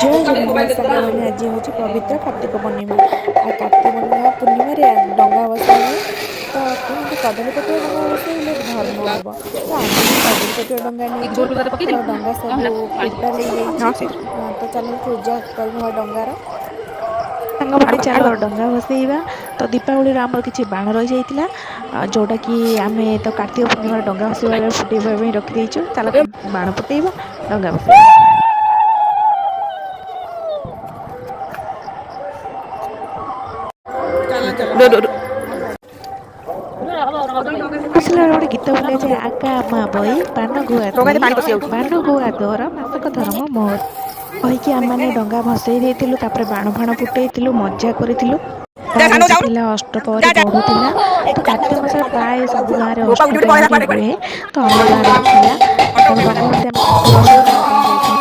जय जगन्नाथ साଙ୍ଗମାନେ ଆଜି ହେଉଛି ପବିତ୍ର କାର୍ତ୍ତିକ ପୂର୍ଣ୍ଣିମା। ଆଉ କାର୍ତ୍ତିକ ପୂର୍ଣ୍ଣିମାରେ ଡଙ୍ଗା ଭସା ହୁଏ। ତ କୁହନ୍ତି କଦଳୀପତ୍ର ଡଙ୍ଗା ଭସେଇଲେ ଧର୍ମ ହେବ। ତ ଆମେ ବି କଦଳୀପତ୍ର ଡଙ୍ଗା ନେଇଛୁ। ତ ଡଙ୍ଗା ସବୁ ପ୍ରିପେୟାର ହେଇଯାଇଛି। ତ ଚାଲନ୍ତୁ ପୂଜା କରିନେବା ଡଙ୍ଗାର। ସାଙ୍ଗମାନେ ଚାଲ ଡଙ୍ଗା ଭସେଇବା। ତ ଦୀପାବଳିରେ ଆମର କିଛି ବାଣ ରହିଯାଇଥିଲା, ଯେଉଁଟାକି ଆମେ ତ କାର୍ତ୍ତିକ ପୂର୍ଣ୍ଣିମାରେ ଡଙ୍ଗା ଭସେଇବା ପାଇଁ ଫୁଟେଇବା ପାଇଁ ରଖିଦେଇଛୁ। ଚାଲ ବାଣ ଫୁଟେଇବା, ଡଙ୍ଗା ଭସେଇବା। ବସିଲା ବେଳେ ଗୋଟେ ଗୀତ ବୋଲାଯାଏ, ଆକା ମା ବଇ ପାନ ଗୁଆ ଥୋଇ ବାନ ଗୁଆ ଦର ମାସକ ଧର୍ମ ମୋର କହିକି ଆମମାନେ ଡଙ୍ଗା ଭସେଇ ଦେଇଥିଲୁ। ତାପରେ ବାଣ ଫାଣ ଫୁଟେଇଥିଲୁ, ମଜା କରିଥିଲୁ। ଗାଁରେ ଆଜି ଥିଲା ଅଷ୍ଟପ୍ରହରୀ ବଢ଼ୁଥିଲା। ତ କାର୍ତ୍ତିକ ମାସରେ ପ୍ରାୟ ସବୁ ଗାଁରେ ଅଷ୍ଟପ୍ରହରୀ ହୁଏ। ତ ଆମ ଗାଁରେ ବି ଥିଲା। ତ ଡଙ୍ଗା ଭସେଇ ଆମେ ଠାକୁର ଦର୍ଶନ କରିବା ପାଇଁ ଯାଇଥିଲୁ।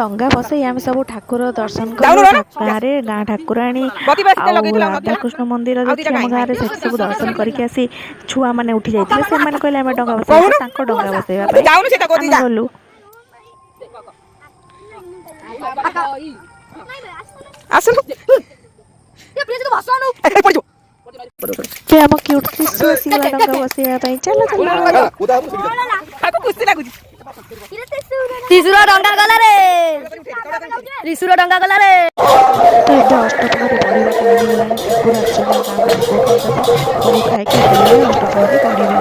ଡଙ୍ଗା ଭସେଇ ଆମେ ସବୁ ଠାକୁର ଦର୍ଶନ କଲୁ। ଗାଁରେ ଗାଁ ଠାକୁରାଣୀ ଆଉ ରାଧାକୃଷ୍ଣ ମନ୍ଦିର ଅଛି ଆମ ଗାଁରେ, ସେଠି ସବୁ ଦର୍ଶନ କରିକି ଆସି ଛୁଆମାନେ ଉଠି ଯାଇଥିଲେ। ସେମାନେ କହିଲେ ଆମେ ଡଙ୍ଗା ଭସେଇବା, ତ ତାଙ୍କ ଡଙ୍ଗା ଭସେଇବା ପାଇଁ ଆମେ ଗଲୁ। ଆମ କ୍ୟୁଟ୍ ତ୍ରିଶୁ ଆସିଗଲା ଡଙ୍ଗା ଭସେଇବା ପାଇଁ। ଚାଲ ଚାଲ। ତ୍ରିଶୂଳ ଡଙ୍ଗା ଗଲାରେ, ତ୍ରିଶୂଳ ଡଙ୍ଗା ଗଲାରେ। ତ ଏବେ ଅଷ୍ଟପ୍ରହରୀ ବଢ଼ିବା ଟାଇମ୍ ହେଇଗଲାଣି। ଠାକୁର ଆସିଛନ୍ତି ଆମ ଗାଁକୁ ଭୋଗ ଖାଇବାକୁ। ଭୋଗ ଖାଇକି ଗଲେ ଅଷ୍ଟପ୍ରହରୀ ବଢ଼ିବ।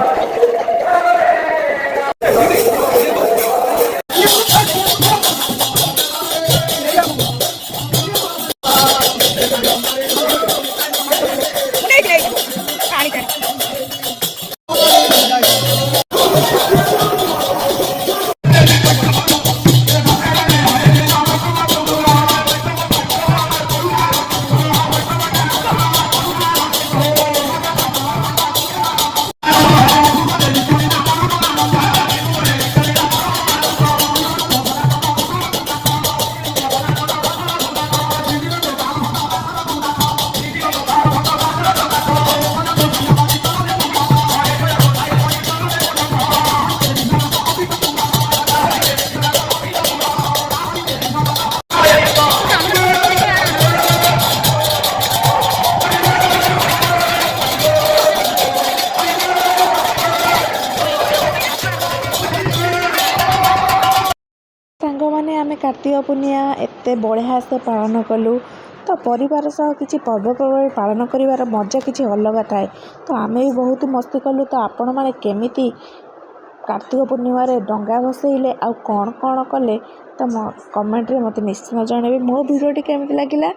ସାଙ୍ଗମାନେ ଆମେ କାର୍ତ୍ତିକ ପୂର୍ଣ୍ଣିମା ଏତେ ବଢ଼ିଆ ସେ ପାଳନ କଲୁ। ତ ପରିବାର ସହ କିଛି ପର୍ବପର୍ବାଣି ପାଳନ କରିବାର ମଜା କିଛି ଅଲଗା ଥାଏ। ତ ଆମେ ବି ବହୁତ ମସ୍ତି କଲୁ। ତ ଆପଣମାନେ କେମିତି କାର୍ତ୍ତିକ ପୂର୍ଣ୍ଣିମାରେ ଡଙ୍ଗା ଭସେଇଲେ ଆଉ କ'ଣ କ'ଣ କଲେ, ତ କମେଣ୍ଟରେ ମୋତେ ନିଶ୍ଚିତ ଜଣାଇବେ। ମୋ ଭିଡ଼ିଓଟି କେମିତି ଲାଗିଲା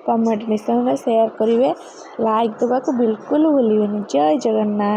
କମେଣ୍ଟ ନିଶ୍ଚୟ ସେୟାର କରିବେ, ଲାଇକ୍ ଦେବାକୁ ବିଲକୁଲ ଭୁଲିବେନି। ଜୟ ଜଗନ୍ନାଥ।